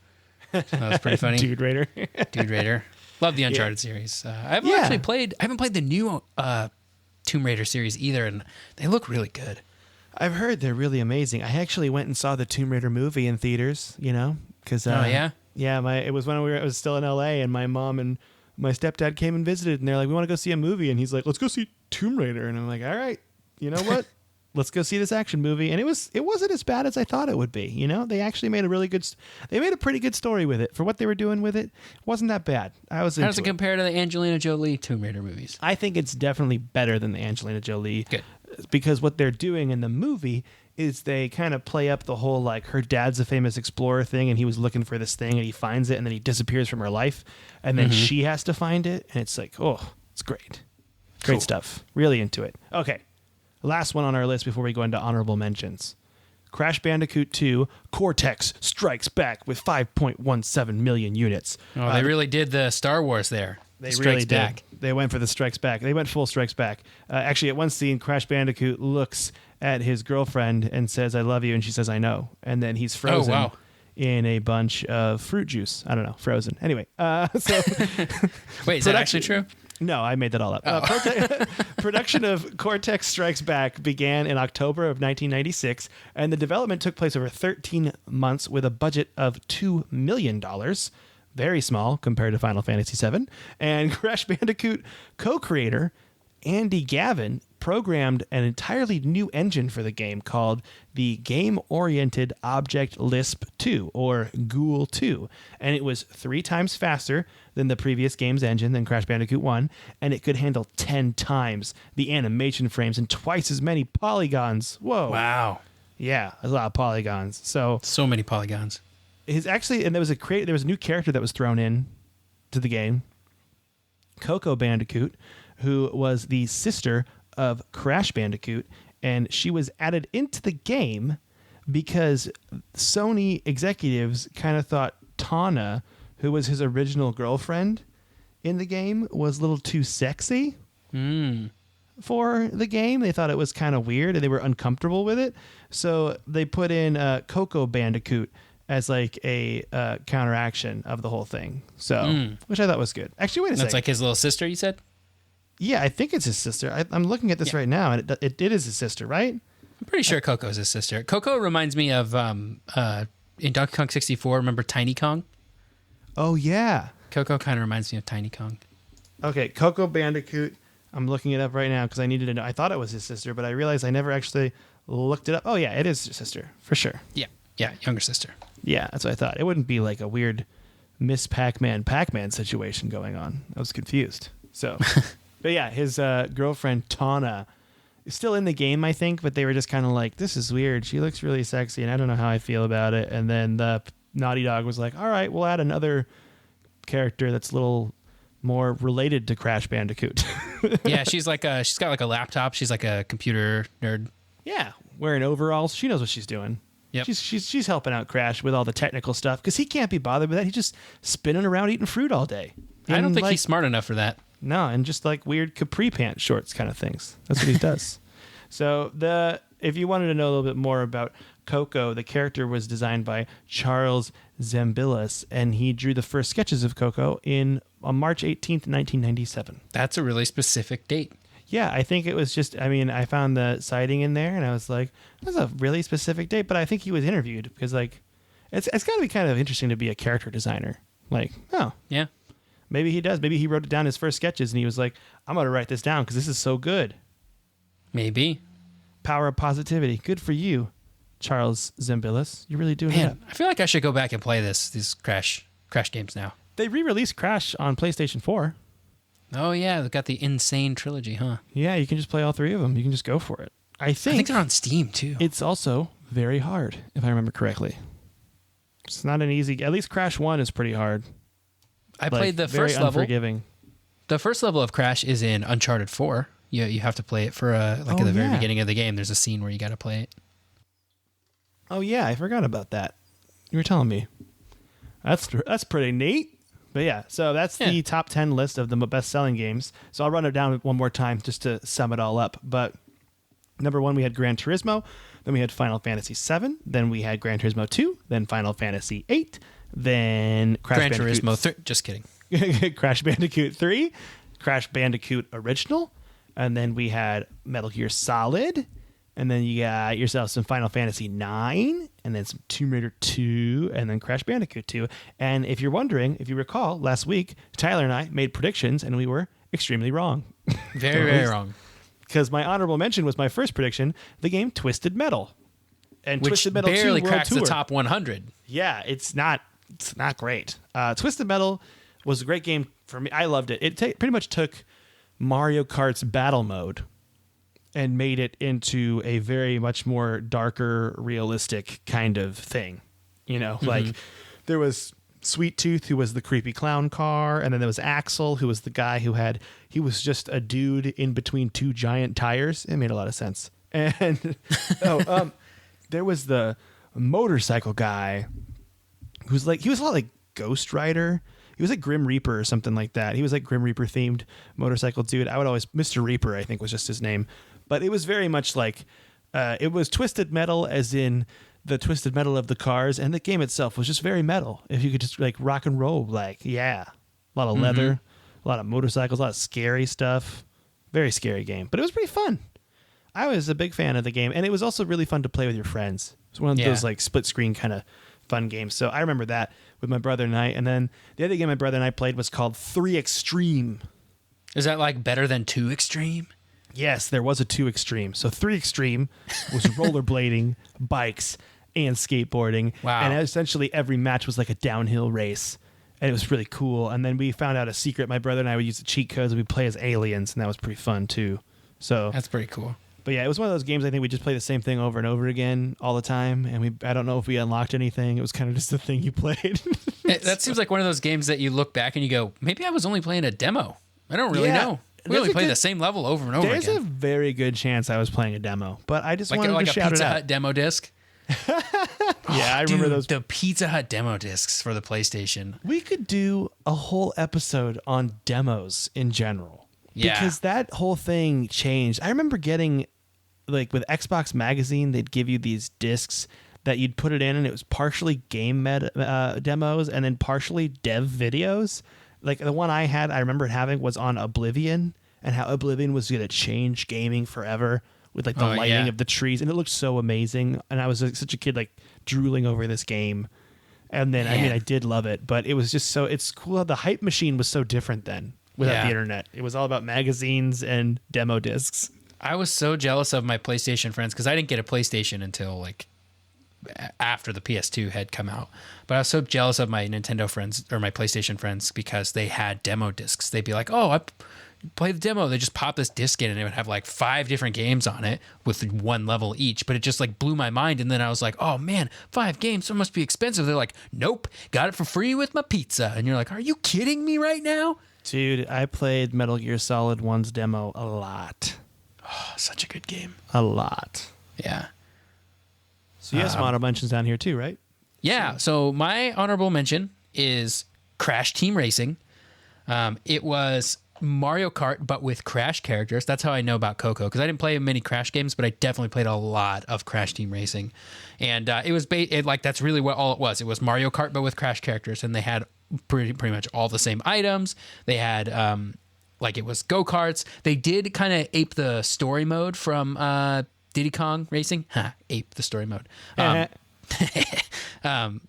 So that was pretty funny. Dude Raider. Dude Raider. Love the Uncharted series. I haven't played the new Tomb Raider series either, and they look really good. I've heard they're really amazing. I actually went and saw the Tomb Raider movie in theaters, because yeah, it was when I was still in LA, and my mom and my stepdad came and visited, and they're like, we want to go see a movie, and he's like, let's go see Tomb Raider, and I'm like, all right, you know what? let's go see this action movie. And it wasn't as bad as I thought it would be. You know, they actually made they made a pretty good story with it for what they were doing with it. It wasn't that bad. I was How does it into compare to the Angelina Jolie Tomb Raider movies? I think it's definitely better than the Angelina Jolie. Good. Because what they're doing in the movie is they kind of play up the whole, like, her dad's a famous explorer thing, and he was looking for this thing, and he finds it, and then he disappears from her life, and then she has to find it, and it's like, oh, it's great. Great stuff. Really into it. Okay. Last one on our list before we go into honorable mentions. Crash Bandicoot 2, Cortex strikes back with 5.17 million units. Oh, they really did the Star Wars there. They Strikes really Back. did. They went for the Strikes Back. They went full Strikes Back. Actually, at one scene, Crash Bandicoot looks at his girlfriend and says, "I love you," and she says, "I know." And then he's frozen in a bunch of fruit juice. I don't know, frozen. Anyway, so wait, is that actually true? No, I made that all up. Production of Cortex Strikes Back began in October of 1996, and the development took place over 13 months with a budget of $2 million. Very small compared to Final Fantasy VII. And Crash Bandicoot co-creator Andy Gavin programmed an entirely new engine for the game called the Game-Oriented Object Lisp 2, or GOOL 2. And it was 3 times faster than the previous game's engine, than Crash Bandicoot 1, and it could handle 10 times the animation frames and twice as many polygons. Whoa. Wow. Yeah, a lot of polygons. So many polygons. And there was a new character that was thrown in to the game, Coco Bandicoot, who was the sister of Crash Bandicoot, and she was added into the game because Sony executives kind of thought Tawna, who was his original girlfriend in the game, was a little too sexy for the game. They thought it was kind of weird, and they were uncomfortable with it, so they put in Coco Bandicoot as like a counteraction of the whole thing. So, which I thought was good. Actually, wait a second. That's like his little sister, you said? Yeah, I think it's his sister. I'm looking at this right now, and it is his sister, right? I'm pretty sure Coco's his sister. Coco reminds me of in Donkey Kong 64. Remember Tiny Kong? Oh yeah, Coco kind of reminds me of Tiny Kong. Okay, Coco Bandicoot. I'm looking it up right now because I needed to know. I thought it was his sister, but I realized I never actually looked it up. Oh yeah, it is his sister for sure. Yeah, younger sister. Yeah, that's what I thought. It wouldn't be like a weird Miss Pac-Man situation going on. I was confused. So. But yeah, his girlfriend, Tawna, is still in the game, I think, but they were just kind of like, this is weird. She looks really sexy, and I don't know how I feel about it. And then the Naughty Dog was like, all right, we'll add another character that's a little more related to Crash Bandicoot. Yeah, she's got like a laptop. She's like a computer nerd. Yeah, wearing overalls. She knows what she's doing. Yep. She's helping out Crash with all the technical stuff because he can't be bothered with that. He's just spinning around eating fruit all day. I don't think he's smart enough for that. No, and just like weird capri pant shorts kind of things. That's what he does. So if you wanted to know a little bit more about Coco, the character was designed by Charles Zambilis, and he drew the first sketches of Coco on March 18th, 1997. That's a really specific date. Yeah, I think it was just, I found the sighting in there, and I was like, that's a really specific date, but I think he was interviewed because, like, it's got to be kind of interesting to be a character designer. Like, oh. Yeah. Maybe he does. Maybe he wrote down his first sketches and he was like, I'm going to write this down because this is so good. Maybe. Power of positivity. Good for you, Charles Zambilis. You're really doing it. I feel like I should go back and play these Crash games now. They re-released Crash on PlayStation 4. Oh, yeah. They've got the Insane Trilogy, huh? Yeah, you can just play all 3 of them. You can just go for it. I think they're on Steam, too. It's also very hard, if I remember correctly. It's not an easy... At least Crash 1 is pretty hard. I played the first level. Unforgiving. The first level of Crash is in Uncharted 4. You have to play it for at the very beginning of the game. There's a scene where you got to play it. Oh yeah, I forgot about that. You were telling me. That's pretty neat. But yeah, so that's the top 10 list of the best-selling games. So I'll run it down one more time just to sum it all up. But number 1, we had Gran Turismo. Then we had Final Fantasy VII. Then we had Gran Turismo 2. Then Final Fantasy VIII. Then Gran Turismo 3. Just kidding. Crash Bandicoot 3. Crash Bandicoot Original. And then we had Metal Gear Solid. And then you got yourself some Final Fantasy 9. And then some Tomb Raider 2. And then Crash Bandicoot 2. And if you're wondering, if you recall, last week, Tyler and I made predictions, and we were extremely wrong. Very, very wrong. because my honorable mention was my first prediction, the game Twisted Metal. And Which Twisted Metal 2 barely World cracks Tour. the top 100. Yeah, it's not great. Twisted Metal was a great game for me. I loved it. It pretty much took Mario Kart's battle mode and made it into a very much more darker, realistic kind of thing. You know, like there was Sweet Tooth, who was the creepy clown car, and then there was Axel, who was the guy he was just a dude in between two giant tires. It made a lot of sense. And there was the motorcycle guy he was a lot like Ghost Rider. He was like Grim Reaper or something like that. He was like Grim Reaper themed motorcycle dude. Mr. Reaper, I think was just his name. But it was very much like, it was Twisted Metal as in the Twisted Metal of the cars. And the game itself was just very metal. If you could just like rock and roll, like, yeah. A lot of leather, a lot of motorcycles, a lot of scary stuff. Very scary game. But it was pretty fun. I was a big fan of the game. And it was also really fun to play with your friends. It was one of those like split screen kind of fun games. So I remember that with my brother and I. And then the other game my brother and I played was called 3 Extreme. Is that like better than 2 Extreme? Yes, there was a 2 Extreme. So 3 Extreme was rollerblading, bikes, and skateboarding. Wow. And essentially every match was like a downhill race. And it was really cool. And then we found out a secret. My brother and I would use the cheat codes and we'd play as aliens. And that was pretty fun too. So That's pretty cool. But yeah, it was one of those games I think we just play the same thing over and over again all the time. And I don't know if we unlocked anything. It was kind of just the thing you played. That seems like one of those games that you look back and you go, maybe I was only playing a demo. I don't really know. We only play the same level over and over again. There's a very good chance I was playing a demo, but I just wanted like to shout it out. Like a Pizza Hut demo disc? Yeah, I remember those. The Pizza Hut demo discs for the PlayStation. We could do a whole episode on demos in general. Yeah. Because that whole thing changed. I remember getting, like with Xbox Magazine, they'd give you these discs that you'd put it in and it was partially game demos and then partially dev videos. Like the one I had, I remember having was on Oblivion and how Oblivion was going to change gaming forever with like the lighting of the trees. And it looked so amazing. And I was like, such a kid, like drooling over this game. And then, I did love it, but it was just it's cool how the hype machine was so different then without the internet. It was all about magazines and demo discs. I was so jealous of my PlayStation friends because I didn't get a PlayStation until like after the PS2 had come out. But I was so jealous of my Nintendo friends or my PlayStation friends because they had demo discs. They'd be like, oh, I play the demo. They just pop this disc in and it would have like 5 different games on it with 1 level each. But it just like blew my mind. And then I was like, oh man, 5 games, that must be expensive. They're like, nope, got it for free with my pizza. And you're like, are you kidding me right now? Dude, I played Metal Gear Solid 1's demo a lot. Oh, such a good game. A lot. Yeah. So you have some honorable mentions down here too, right? Yeah. So my honorable mention is Crash Team Racing. It was Mario Kart, but with Crash characters. That's how I know about Coco, because I didn't play many Crash games, but I definitely played a lot of Crash Team Racing. And it was that's really what all it was. It was Mario Kart, but with Crash characters, and they had pretty much all the same items. They had it was go-karts. They did kind of ape the story mode from Diddy Kong Racing. Ape the story mode.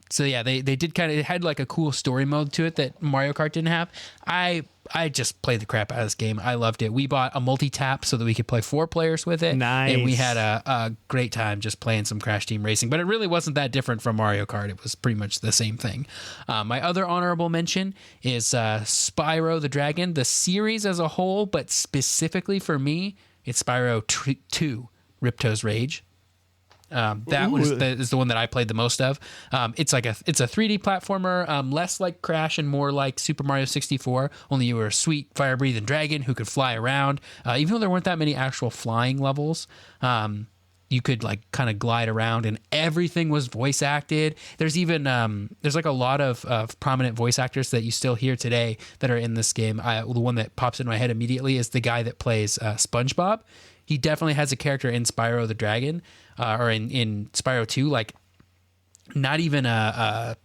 So yeah, they did kind of, it had like a cool story mode to it that Mario Kart didn't have. I just played the crap out of this game. I loved it. We bought a multi-tap so that we could play 4 players with it. Nice. And we had a great time just playing some Crash Team Racing. But it really wasn't that different from Mario Kart. It was pretty much the same thing. My other honorable mention is Spyro the Dragon, the series as a whole, but specifically for me, it's Spyro 2, Ripto's Rage. That is the one that I played the most of. It's a 3D platformer, less like Crash and more like Super Mario 64. Only you were a sweet fire-breathing dragon who could fly around. Even though there weren't that many actual flying levels, you could like kind of glide around, and everything was voice acted. There's even there's like a lot of prominent voice actors that you still hear today that are in this game. The one that pops in my head immediately is the guy that plays SpongeBob. He definitely has a character in Spyro the Dragon, or in Spyro 2, like not even a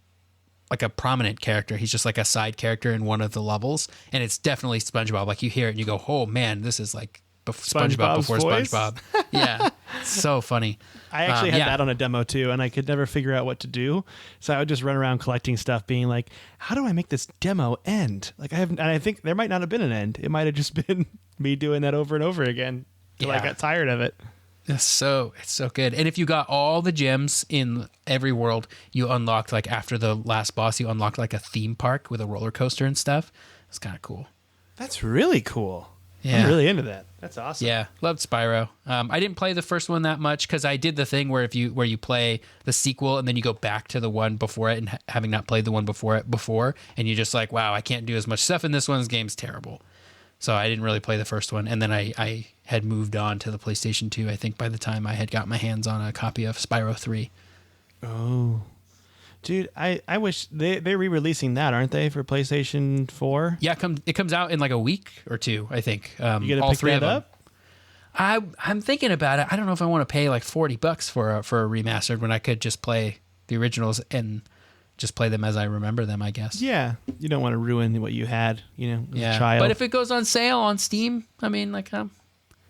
prominent character. He's just like a side character in one of the levels, and it's definitely SpongeBob. Like you hear it and you go, "Oh man, this is like SpongeBob before voice? SpongeBob." Yeah, so funny. I actually had that on a demo too, and I could never figure out what to do. So I would just run around collecting stuff, being like, "How do I make this demo end?" Like I think there might not have been an end. It might have just been me doing that over and over again. till I got tired of it. It's so good. And if you got all the gems in every world, you unlocked, like, after the last boss, you unlocked like a theme park with a roller coaster and stuff. It's kind of cool. That's really cool. Yeah. I'm really into that. That's awesome. Yeah, loved Spyro. I didn't play the first one that much because I did the thing where you play the sequel and then you go back to the one before it, and having not played the one before, and you're just like, wow, I can't do as much stuff in this one. This game's terrible. So I didn't really play the first one, and then I had moved on to the PlayStation 2, I think, by the time I had got my hands on a copy of Spyro 3. Oh. Dude, I wish they're re-releasing that, aren't they, for PlayStation 4? Yeah, it comes out in like a week or two, I think. You gonna all pick three that of them. up? I'm thinking about it. I don't know if I want to pay like $40 for a remastered when I could just play the originals and just play them as I remember them, I guess. Yeah, you don't want to ruin what you had, as a child. But if it goes on sale on Steam, I mean, like, I'm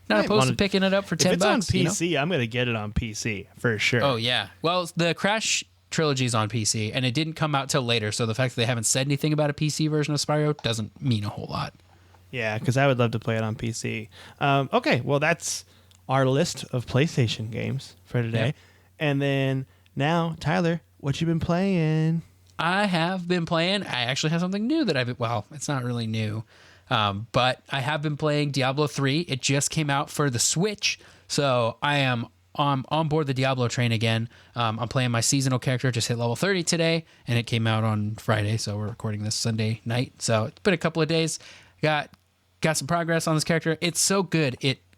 not opposed to picking it up for $10. If it's on PC, I'm gonna get it on PC for sure. Oh yeah. Well, the Crash trilogy is on PC, and it didn't come out till later. So the fact that they haven't said anything about a PC version of Spyro doesn't mean a whole lot. Yeah, because I would love to play it on PC. Okay, well, that's our list of PlayStation games for today. Yep. And then now, Tyler, what you been playing? I have been playing. I actually have something new that well, it's not really new, but I have been playing Diablo 3. It just came out for the Switch, so I am on board the Diablo train again. I'm playing my seasonal character, just hit level 30 today, and it came out on Friday, so we're recording this Sunday night. So it's been a couple of days. Got some progress on this character. It's so good.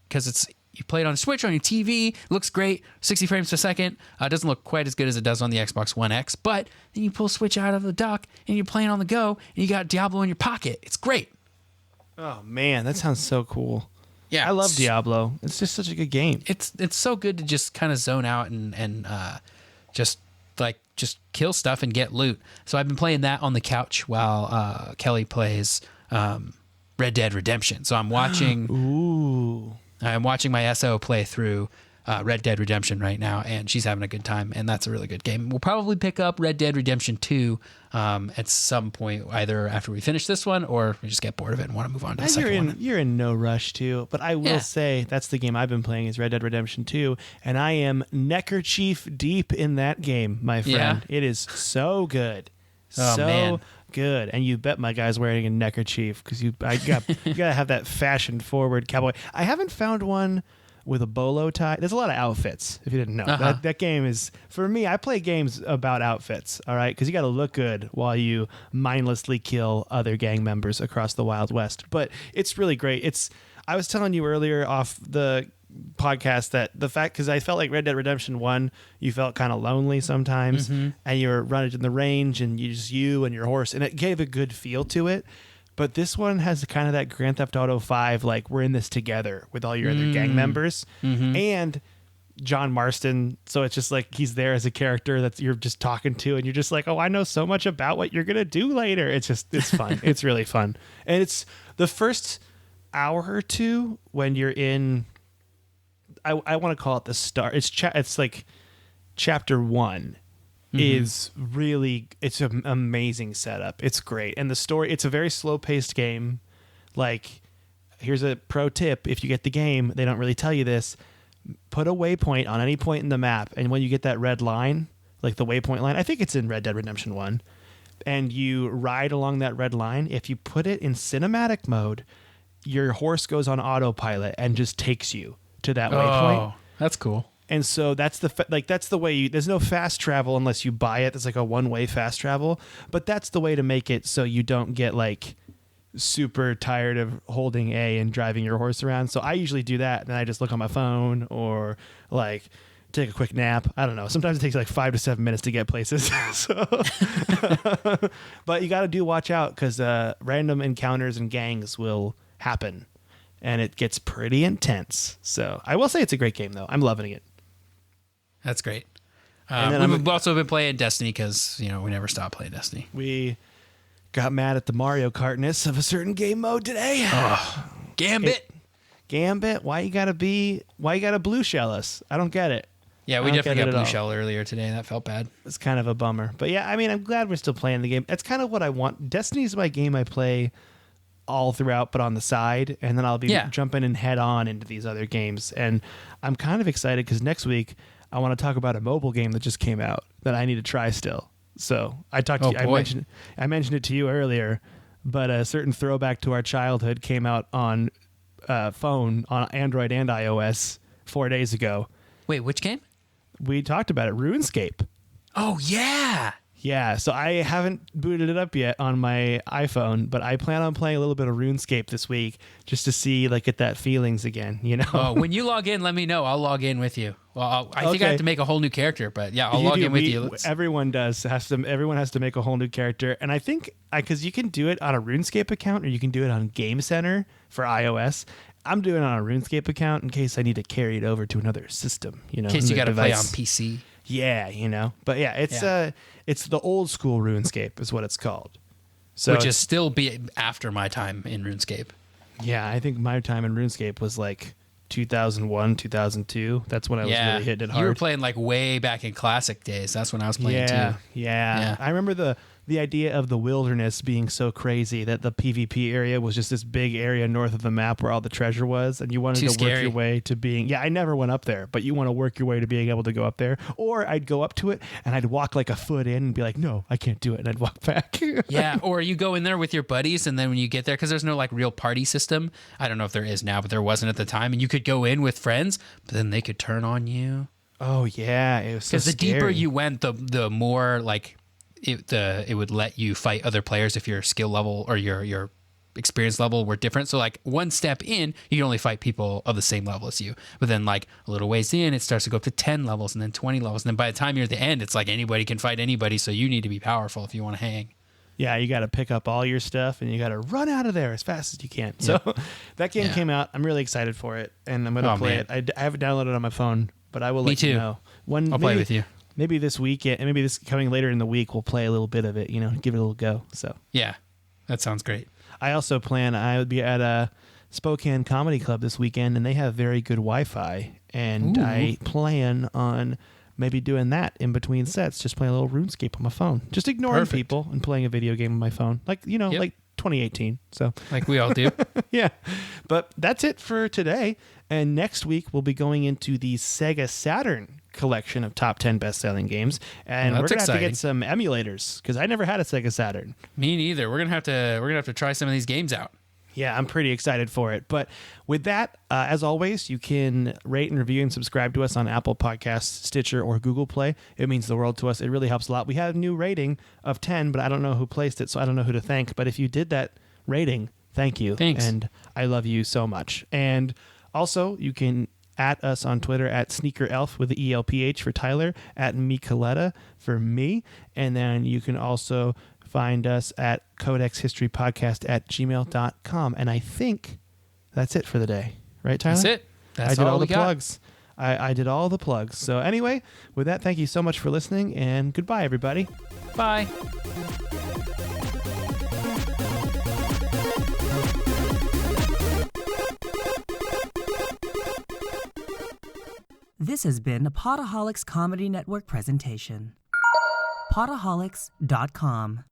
Because you play it on Switch, on your TV, looks great, 60 frames per second. It doesn't look quite as good as it does on the Xbox One X, but then you pull Switch out of the dock, and you're playing on the go, and you got Diablo in your pocket. It's great. Oh, man, that sounds so cool. Yeah, I love Diablo. It's just such a good game. It's so good to just kind of zone out and just kill stuff and get loot. So I've been playing that on the couch while Kelly plays Red Dead Redemption. So I'm watching. Ooh. I'm watching my SO play through Red Dead Redemption right now, and she's having a good time, and that's a really good game. We'll probably pick up Red Dead Redemption 2 at some point, either after we finish this one or we just get bored of it and want to move on to the second one. You're in no rush too, but I will say that's the game I've been playing is Red Dead Redemption 2, and I am neckerchief deep in that game, my friend. Yeah. It is so good. Oh, man. Good. And you bet my guy's wearing a neckerchief because you gotta have that fashion forward cowboy. I haven't found one with a bolo tie. There's a lot of outfits, if you didn't know. That game is, for me, I play games about outfits, all right? Because you got to look good while you mindlessly kill other gang members across the Wild West. But it's really great. I was telling you earlier off the podcast that the fact, because I felt like Red Dead Redemption 1, you felt kind of lonely sometimes, and you were running in the range, and you and your horse, and it gave a good feel to it. But this one has kind of that Grand Theft Auto 5, like, we're in this together with all your other gang members. And John Marston, so it's just like he's there as a character that you're just talking to, and you're just like, oh, I know so much about what you're going to do later. It's fun. It's really fun. And it's the first hour or two when you're in, I want to call it the start. It's like chapter 1. Is really, it's an amazing setup. It's great. And the story, it's a very slow paced game. Like, here's a pro tip. If you get the game, they don't really tell you this. Put a waypoint on any point in the map. And when you get that red line, like the waypoint line, I think it's in Red Dead Redemption 1, and you ride along that red line, if you put it in cinematic mode, your horse goes on autopilot and just takes you to that waypoint. Oh, that's cool. And so that's the way there's no fast travel unless you buy it. It's like a one-way fast travel, but that's the way to make it so you don't get like super tired of holding A and driving your horse around. So I usually do that, and then I just look on my phone or like take a quick nap. I don't know. Sometimes it takes like 5 to 7 minutes to get places. But you got to watch out because random encounters and gangs will happen, and it gets pretty intense. So I will say it's a great game, though. I'm loving it. That's great. And we've also been playing Destiny because, we never stop playing Destiny. We got mad at the Mario Kartness of a certain game mode today. Oh, Gambit. Gambit, why you gotta blue shell us? I don't get it. Yeah, we definitely got blue shell earlier today. That felt bad. It's kind of a bummer. But yeah, I mean, I'm glad we're still playing the game. That's kind of what I want. Destiny's my game I play all throughout, but on the side, and then I'll be Yeah. jumping in head on into these other games. And I'm kind of excited because next week I want to talk about a mobile game that just came out that I need to try still. So I talked to you, I mentioned it to you earlier, but a certain throwback to our childhood came out on phone on Android and iOS 4 days ago. Wait, which game? We talked about it, RuneScape. Oh, yeah. Yeah, so I haven't booted it up yet on my iPhone, but I plan on playing a little bit of RuneScape this week just to see, like, get that feelings again, you know? Oh, when you log in, let me know. I'll log in with you. Well, I think I have to make a whole new character, but yeah, I'll log in with you. Everyone does. Everyone has to make a whole new character. And I think, because you can do it on a RuneScape account or you can do it on Game Center for iOS. I'm doing it on a RuneScape account in case I need to carry it over to another system, you know? In case you got to play on PC. Yeah, you know. But yeah, it's the old school RuneScape is what it's called. So Which is still be after my time in RuneScape. Yeah, I think my time in RuneScape was like 2001, 2002. That's when I was really hitting it hard. You were playing like way back in classic days. That's when I was playing too. Yeah. I remember the idea of the wilderness being so crazy that the PvP area was just this big area north of the map where all the treasure was, and you wanted to work your way to being... Yeah, I never went up there, but you want to work your way to being able to go up there. Or I'd go up to it, and I'd walk like a foot in and be like, no, I can't do it, and I'd walk back. Yeah, or you go in there with your buddies, and then when you get there, because there's no like real party system, I don't know if there is now, but there wasn't at the time, and you could go in with friends, but then they could turn on you. Oh, yeah, it was so Because the scary. deeper you went, the more like... It would let you fight other players if your skill level or your experience level were different. So like one step in, you can only fight people of the same level as you. But then like a little ways in, it starts to go up to 10 levels and then 20 levels. And then by the time you're at the end, it's like anybody can fight anybody. So you need to be powerful if you want to hang. Yeah, you got to pick up all your stuff and you got to run out of there as fast as you can. So that game came out. I'm really excited for it, and I'm going to play it. I haven't downloaded it on my phone, but I will let you know. I'll play with you. Maybe this weekend, and maybe this coming later in the week, we'll play a little bit of it, you know, give it a little go. So yeah, that sounds great. I also plan, I would be at a Spokane Comedy Club this weekend, and they have very good Wi-Fi, and I plan on maybe doing that in between sets, just playing a little RuneScape on my phone, just ignoring people and playing a video game on my phone, like, you know, like 2018. So like we all do. Yeah, but that's it for today. And next week we'll be going into the Sega Saturn collection of top 10 best-selling games, and we're gonna have to get some emulators because I never had a Sega Saturn. Me neither. We're gonna have to try some of these games out. Yeah, I'm pretty excited for it. But with that, as always, you can rate and review and subscribe to us on Apple Podcasts, Stitcher, or Google Play. It means the world to us. It really helps a lot. We had a new rating of 10, but I don't know who placed it, so I don't know who to thank. But if you did that rating, thank you. Thanks. And I love you so much. And also, you can at us on Twitter at SneakerElf with the ELPH for Tyler, at Micoletta for me. And then you can also find us at codexhistorypodcast at gmail.com. And I think that's it for the day. Right, Tyler? That's it. That's I did all we the plugs. I did all the plugs. So anyway, with that, thank you so much for listening, and goodbye, everybody. Bye. This has been a Potaholics Comedy Network presentation. Potaholics.com